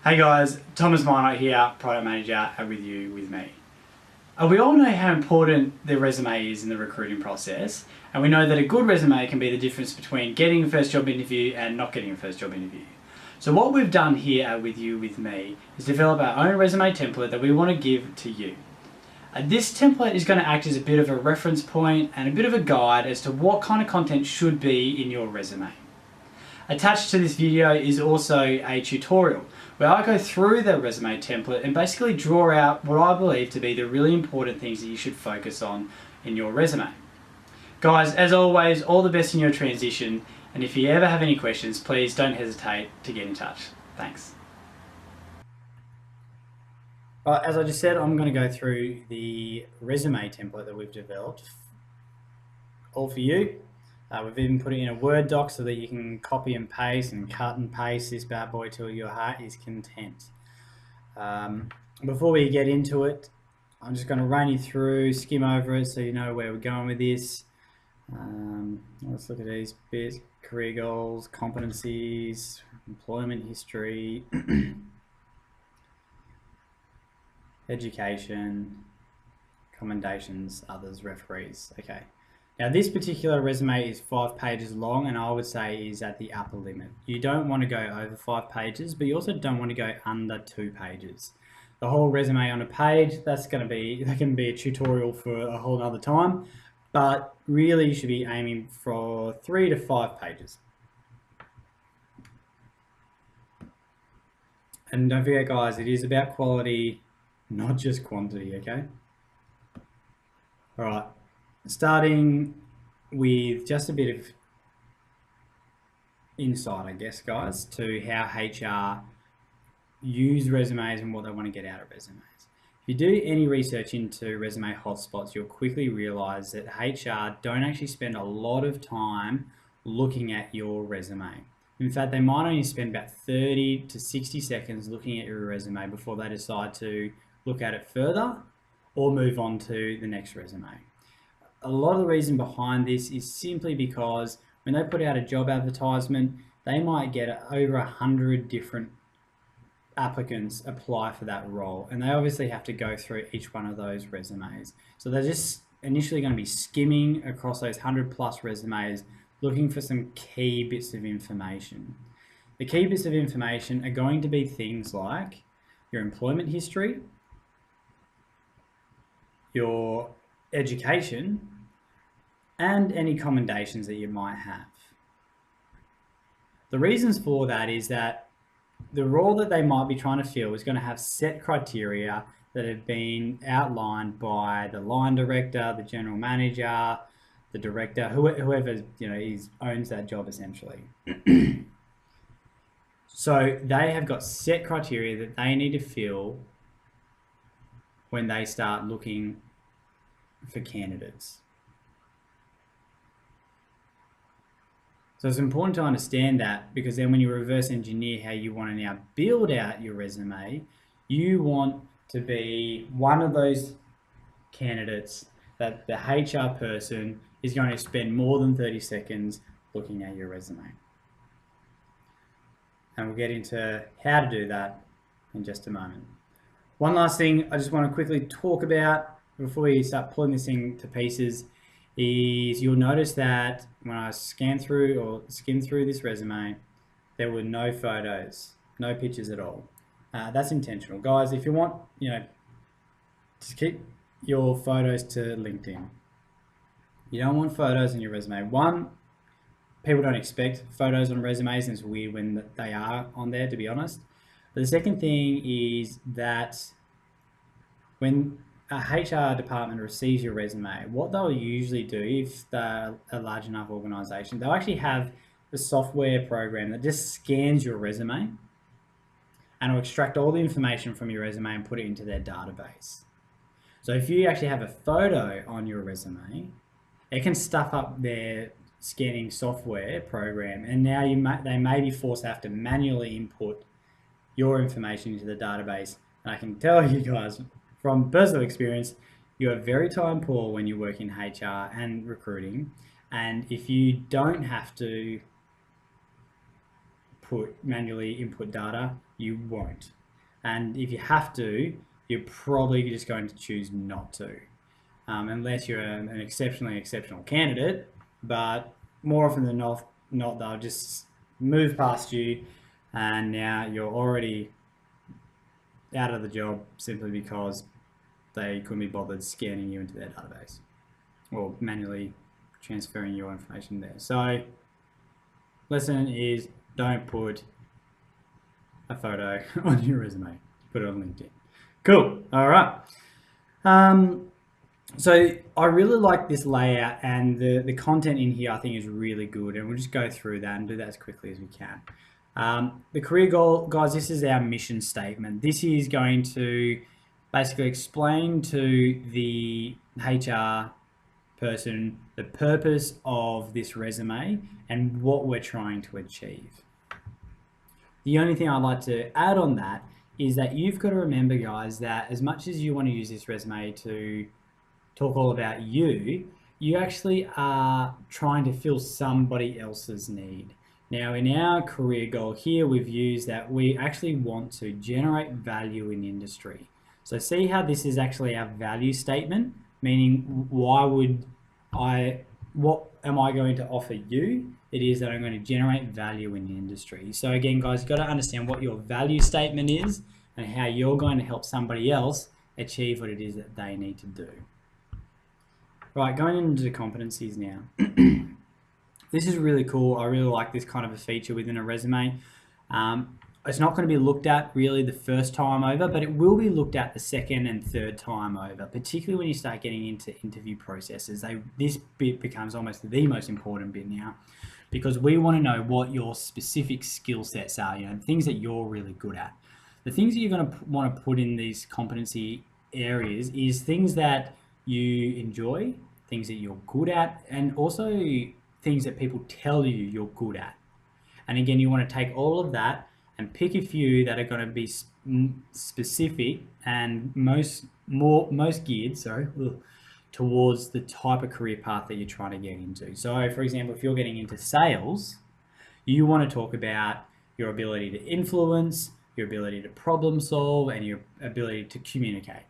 Hey guys, Thomas Minot here, Product Manager at With You With Me. We all know how important the resume is in the recruiting process, and we know that a good resume can be the difference between getting a first job interview and not getting a first job interview. So what we've done here at With You With Me is develop our own resume template that we want to give to you. This template is going to act as a bit of a reference point and a bit of a guide as to what kind of content should be in your resume. Attached to this video is also a tutorial where I go through the resume template and basically draw out what I believe to be the really important things that you should focus on in your resume. Guys, as always, all the best in your transition, and if you ever have any questions, please don't hesitate to get in touch. Thanks. Right, as I just said, I'm going to go through the resume template that we've developed all for you. We've even put it in a Word doc so that you can copy and paste and cut and paste this bad boy till your heart is content. Before we get into it, I'm just going to run you through, skim over it so you know where we're going with this. Let's look at these bits: career goals, competencies, employment history, education, commendations, others, referees. Okay. Now this particular resume is 5 pages long, and I would say is at the upper limit. You don't want to go over 5 pages, but you also don't want to go under 2 pages. The whole resume on a page, that can be a tutorial for a whole other time, but really you should be aiming for 3 to 5 pages. And don't forget guys, it is about quality, not just quantity, okay? All right. Starting with just a bit of insight, I guess, guys, to how HR use resumes and what they want to get out of resumes. If you do any research into resume hotspots, you'll quickly realize that HR don't actually spend a lot of time looking at your resume. In fact, they might only spend about 30 to 60 seconds looking at your resume before they decide to look at it further or move on to the next resume. A lot of the reason behind this is simply because when they put out a job advertisement, they might get over 100 different applicants apply for that role, and they obviously have to go through each one of those resumes. So they're just initially going to be skimming across those 100+ resumes, looking for some key bits of information. The key bits of information are going to be things like your employment history, your education, and any commendations that you might have. The reasons for that is that the role that they might be trying to fill is going to have set criteria that have been outlined by the line director, the general manager, the director, whoever owns that job essentially. So they have got set criteria that they need to fill when they start looking for candidates. So it's important to understand that, because then when you reverse engineer how you want to now build out your resume, you want to be one of those candidates that the HR person is going to spend more than 30 seconds looking at your resume. And we'll get into how to do that in just a moment. One last thing I just want to quickly talk about before we start pulling this thing to pieces is you'll notice that when I skim through this resume, there were no photos, no pictures at all. That's intentional. Guys, if you want, just keep your photos to LinkedIn. You don't want photos in your resume. One, people don't expect photos on resumes, and it's weird when they are on there, to be honest. But the second thing is that when a HR department receives your resume, what they'll usually do, if they're a large enough organization, they'll actually have a software program that just scans your resume and will extract all the information from your resume and put it into their database. So if you actually have a photo on your resume, it can stuff up their scanning software program, and now they may be forced to have to manually input your information into the database. And I can tell you guys, from personal experience, you are very time poor when you work in HR and recruiting, and if you don't have to manually input data, you won't. And if you have to, you're probably just going to choose not to, unless you're an exceptionally exceptional candidate. But more often than not, they'll just move past you, and now you're already out of the job simply because they couldn't be bothered scanning you into their database or manually transferring your information there. So, lesson is don't put a photo on your resume. Put it on LinkedIn. Cool. All right. So I really like this layout, and the content in here I think is really good, and we'll just go through that and do that as quickly as we can. The career goal, guys, this is our mission statement. This is going to basically explain to the HR person the purpose of this resume and what we're trying to achieve. The only thing I'd like to add on that is that you've got to remember, guys, that as much as you want to use this resume to talk all about you, you actually are trying to fill somebody else's need. Now, in our career goal here, we've used that we actually want to generate value in industry. So see how this is actually our value statement, meaning what am I going to offer you? It is that I'm going to generate value in the industry. So again, guys, you've got to understand what your value statement is and how you're going to help somebody else achieve what it is that they need to do. Right, going into the competencies now. This is really cool. I really like this kind of a feature within a resume. It's not going to be looked at really the first time over, but it will be looked at the second and third time over, particularly when you start getting into interview processes. This bit becomes almost the most important bit now, because we want to know what your specific skill sets are, things that you're really good at. The things that you're going to want to put in these competency areas is things that you enjoy, things that you're good at, and also things that people tell you you're good at. And again, you want to take all of that and pick a few that are going to be specific and most geared, towards the type of career path that you're trying to get into. So, for example, if you're getting into sales, you want to talk about your ability to influence, your ability to problem solve, and your ability to communicate.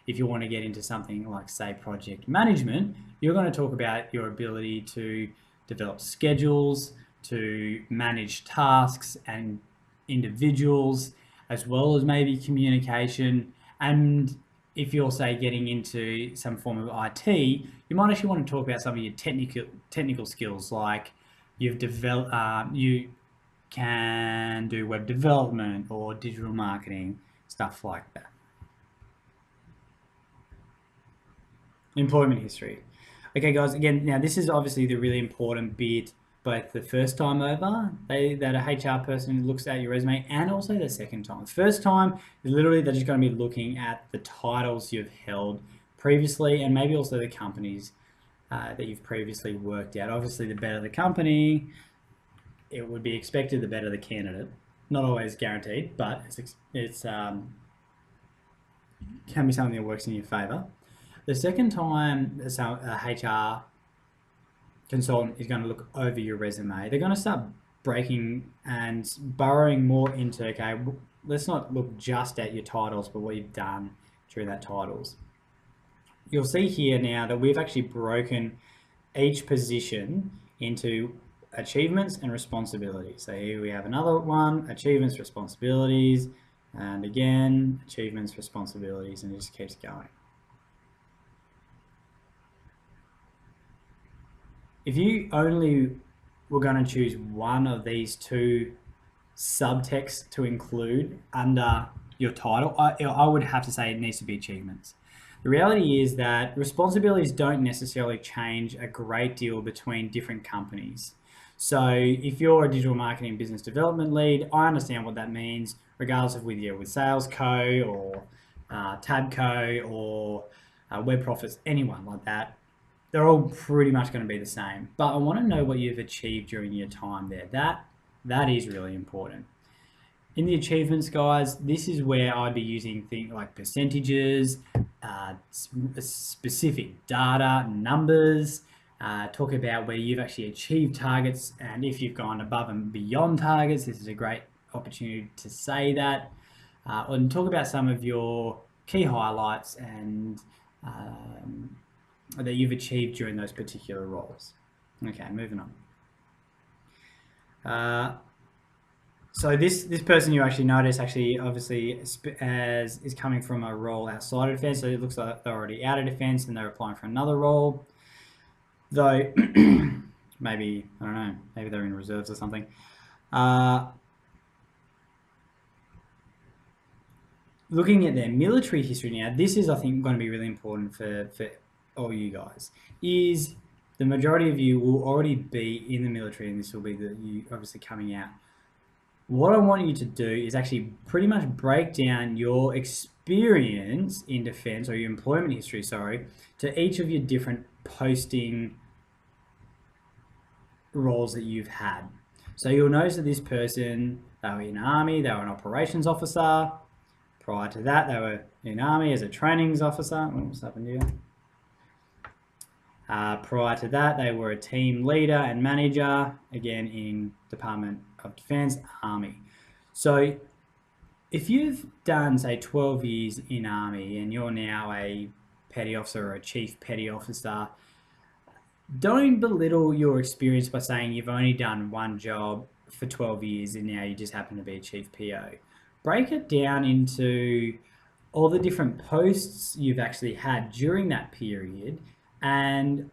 If you want to get into something like, say, project management, you're going to talk about your ability to develop schedules, to manage tasks and individuals, as well as maybe communication. And if you're, say, getting into some form of IT, you might actually want to talk about some of your technical skills, like you can do web development or digital marketing, stuff like that. Employment history. Okay, guys, again, now this is obviously the really important bit, both the first time over that a HR person looks at your resume, and also the second time. First time is literally they're just going to be looking at the titles you've held previously, and maybe also the companies that you've previously worked at. Obviously, the better the company, it would be expected, the better the candidate. Not always guaranteed, but it's can be something that works in your favor. The second time a HR consultant is going to look over your resume, they're going to start breaking and burrowing more into, okay, let's not look just at your titles, but what you've done during that titles. You'll see here now that we've actually broken each position into achievements and responsibilities. So here we have another one, achievements, responsibilities, and again, achievements, responsibilities, and it just keeps going. If you only were going to choose one of these two subtexts to include under your title, I would have to say it needs to be achievements. The reality is that responsibilities don't necessarily change a great deal between different companies. So if you're a digital marketing business development lead, I understand what that means, regardless of whether you're with SalesCo or Tabco or Web Profits, anyone like that. They're all pretty much going to be the same. But I want to know what you've achieved during your time there. That is really important. In the achievements, guys, this is where I'd be using things like percentages, specific data, numbers, talk about where you've actually achieved targets, and if you've gone above and beyond targets, this is a great opportunity to say that. and talk about some of your key highlights and that you've achieved during those particular roles. Okay, moving on. So this person you actually notice obviously is coming from a role outside of defence. So it looks like they're already out of defence and they're applying for another role. Though maybe, I don't know, maybe they're in reserves or something. Looking at their military history now, this is, I think, going to be really important for all you guys, is the majority of you will already be in the military, and this will be you obviously coming out. What I want you to do is actually pretty much break down your experience in defence, or your employment history, sorry, to each of your different posting roles that you've had. So you'll notice that this person, they were in Army, they were an operations officer. Prior to that, they were in Army as a trainings officer. What's happened here? Prior to that, they were a team leader and manager, again in Department of Defence, Army. So if you've done, say, 12 years in Army and you're now a petty officer or a chief petty officer, don't belittle your experience by saying you've only done one job for 12 years and now you just happen to be a chief PO. Break it down into all the different posts you've actually had during that period, and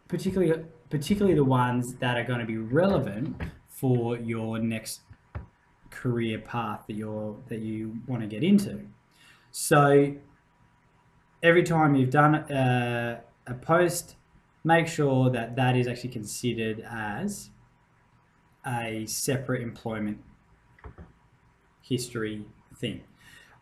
particularly the ones that are going to be relevant for your next career path that you want to get into. So every time you've done a post, make sure that that is actually considered as a separate employment history thing.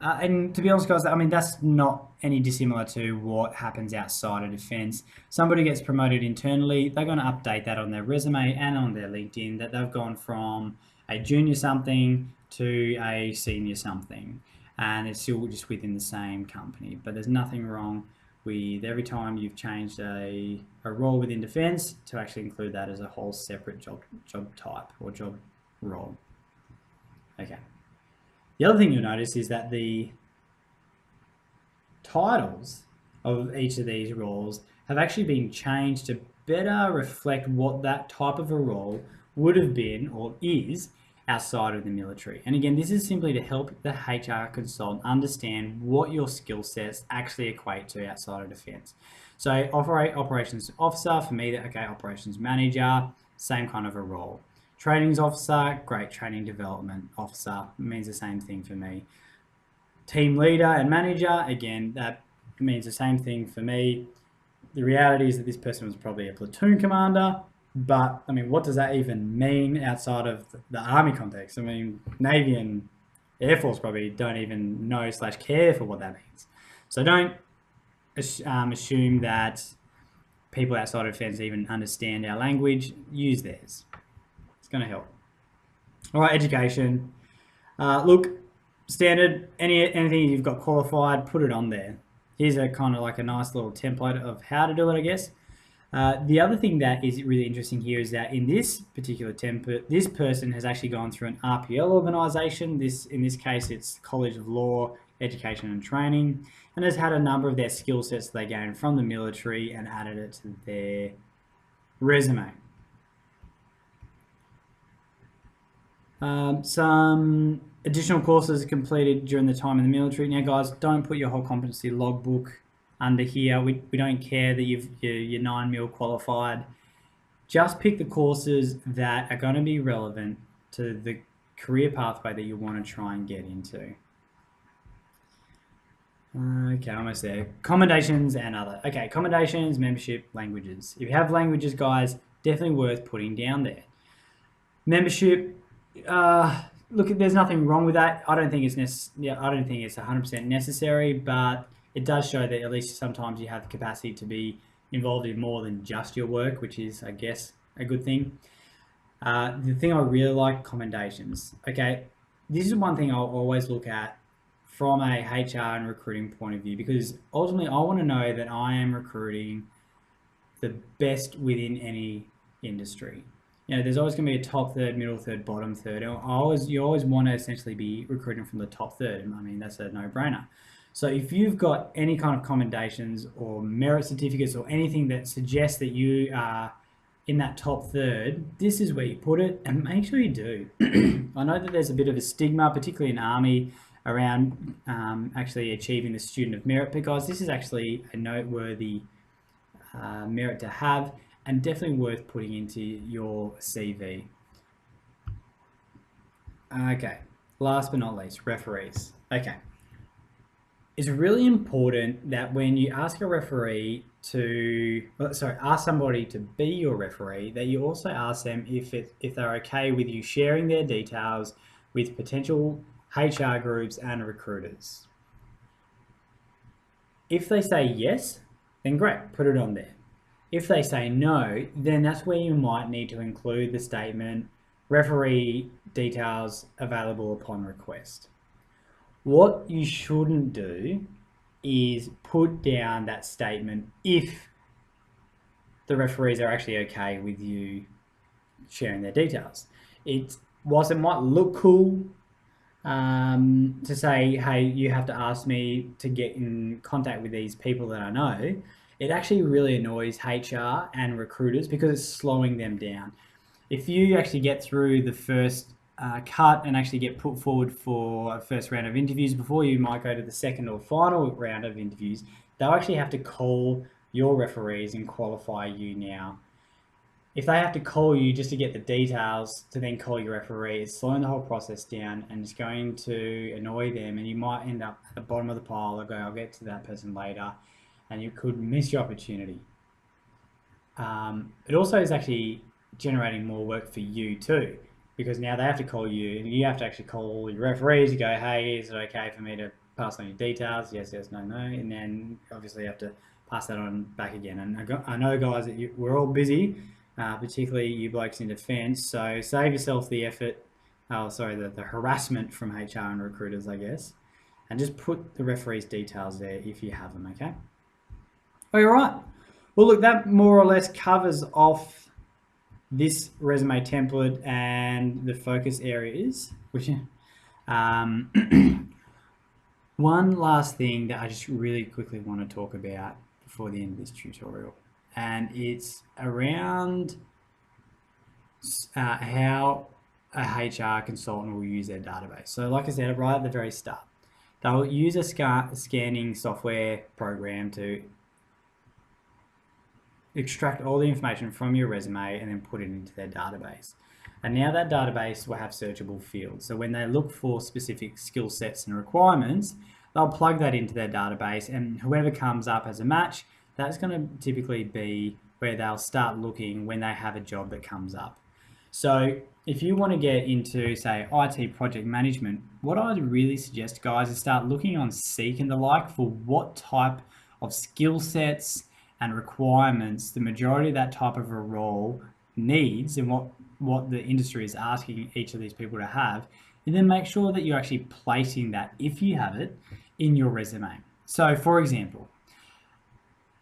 And to be honest, guys, I mean, that's not any dissimilar to what happens outside of defence. Somebody gets promoted internally, they're going to update that on their resume and on their LinkedIn that they've gone from a junior something to a senior something. And it's still just within the same company. But there's nothing wrong with every time you've changed a role within defence to actually include that as a whole separate job type or job role. Okay. The other thing you'll notice is that the titles of each of these roles have actually been changed to better reflect what that type of a role would have been or is outside of the military. And again, this is simply to help the HR consultant understand what your skill sets actually equate to outside of defence. So operations officer, for me, okay, operations manager, same kind of a role. Trainings officer, great, training development officer, means the same thing for me. Team leader and manager, again, that means the same thing for me. The reality is that this person was probably a platoon commander, but I mean, what does that even mean outside of the Army context? I mean, Navy and Air Force probably don't even know / care for what that means. So don't assume that people outside of defence even understand our language. Use theirs. Going to help. All right, education. Look, standard, anything you've got qualified, put it on there. Here's a kind of like a nice little template of how to do it, I guess. The other thing that is really interesting here is that in this particular template, this person has actually gone through an RPL organisation. In this case, it's College of Law, Education and Training, and has had a number of their skill sets that they gained from the military and added it to their resume. Some additional courses completed during the time in the military. Now, guys, don't put your whole competency logbook under here. We don't care that you're 9 mil qualified. Just pick the courses that are going to be relevant to the career pathway that you want to try and get into. Okay, almost there. Commendations and other. Okay, commendations, membership, languages. If you have languages, guys, definitely worth putting down there. Membership. Look, there's nothing wrong with that. I don't think it's 100% necessary, but it does show that at least sometimes you have the capacity to be involved in more than just your work, which is, I guess, a good thing. The thing I really like, commendations. Okay, this is one thing I'll always look at from a HR and recruiting point of view, because ultimately I want to know that I am recruiting the best within any industry. there's always going to be a top third, middle third, bottom third. You always want to essentially be recruiting from the top third. I mean, that's a no-brainer. So if you've got any kind of commendations or merit certificates or anything that suggests that you are in that top third, this is where you put it, and make sure you do. I know that there's a bit of a stigma, particularly in Army, around actually achieving the Student of Merit, because this is actually a noteworthy merit to have, and definitely worth putting into your CV. Okay, last but not least, referees. Okay. It's really important that when you ask a referee ask somebody to be your referee, that you also ask them if they're okay with you sharing their details with potential HR groups and recruiters. If they say yes, then great, put it on there. If they say no, then that's where you might need to include the statement, referee details available upon request. What you shouldn't do is put down that statement if the referees are actually okay with you sharing their details. Whilst it might look cool to say, hey, you have to ask me to get in contact with these people that I know, it actually really annoys HR and recruiters because it's slowing them down. If you actually get through the first cut and actually get put forward for a first round of interviews, before you might go to the second or final round of interviews, they'll actually have to call your referees and qualify you now. If they have to call you just to get the details to then call your referee, it's slowing the whole process down, and it's going to annoy them, and you might end up at the bottom of the pile. I'll get to that person later, and you could miss your opportunity. It also is actually generating more work for you too, because now they have to call you, and you have to actually call your referees to go, hey, is it okay for me to pass on your details? Yes, yes, no, no. And then obviously you have to pass that on back again. And I know, guys, that we're all busy, particularly you blokes in defence, so save yourself the effort, the harassment from HR and recruiters, I guess, and just put the referee's details there if you have them, okay? All right. Well, look, that more or less covers off this resume template and the focus areas, which one last thing that I just really quickly want to talk about before the end of this tutorial, and it's around how a HR consultant will use their database. So like I said right at the very start, they'll use a scanning software program to extract all the information from your resume and then put it into their database. And now that database will have searchable fields. So when they look for specific skill sets and requirements, they'll plug that into their database, and whoever comes up as a match, that's going to typically be where they'll start looking when they have a job that comes up. So if you want to get into, say, IT project management, what I'd really suggest, guys, is start looking on Seek and the like for what type of skill sets and requirements the majority of that type of a role needs, and what the industry is asking each of these people to have, and then make sure that you're actually placing that, if you have it, in your resume. So for example,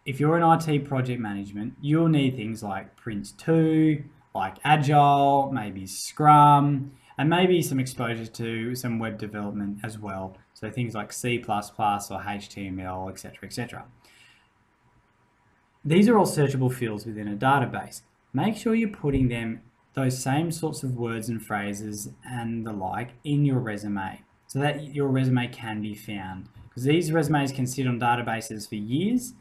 if you're in IT project management, you'll need things like Prince2, like Agile, maybe Scrum, and maybe some exposure to some web development as well. So things like C++ or HTML, etc., etc. These are all searchable fields within a database. Make sure you're putting those same sorts of words and phrases and the like in your resume, so that your resume can be found. Because these resumes can sit on databases for years,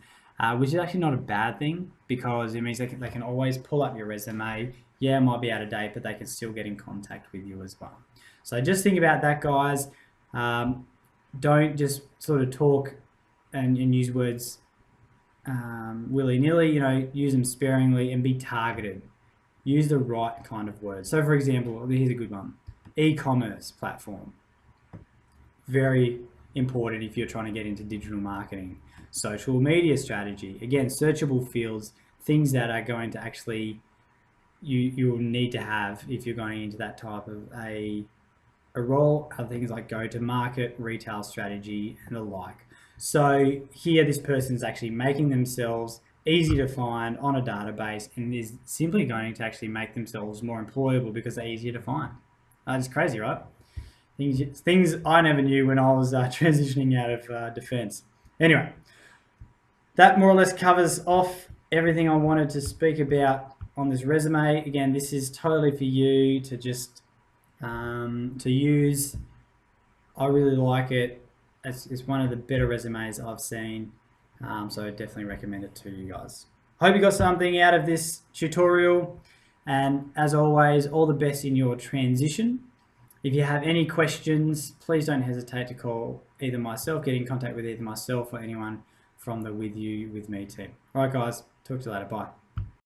which is actually not a bad thing, because it means they can always pull up your resume. Yeah, it might be out of date, but they can still get in contact with you as well. So just think about that, guys. Don't just sort of talk and use words willy-nilly, use them sparingly and be targeted. Use the right kind of words. So for example, here's a good one. E-commerce platform. Very important if you're trying to get into digital marketing. Social media strategy. Again, searchable fields, things that are going to actually, you'll need to have if you're going into that type of a role. Other things like go-to-market, retail strategy, and the like. So here this person's actually making themselves easy to find on a database, and is simply going to actually make themselves more employable because they're easier to find. It's crazy, right? Things I never knew when I was transitioning out of defense. Anyway, that more or less covers off everything I wanted to speak about on this resume. Again, this is totally for you to just to use. I really like it. It's one of the better resumes I've seen, so I definitely recommend it to you guys. Hope you got something out of this tutorial, and as always, all the best in your transition. If you have any questions, please don't hesitate to call either myself, get in contact with either myself or anyone from the With You With Me team. All right, guys, talk to you later. Bye.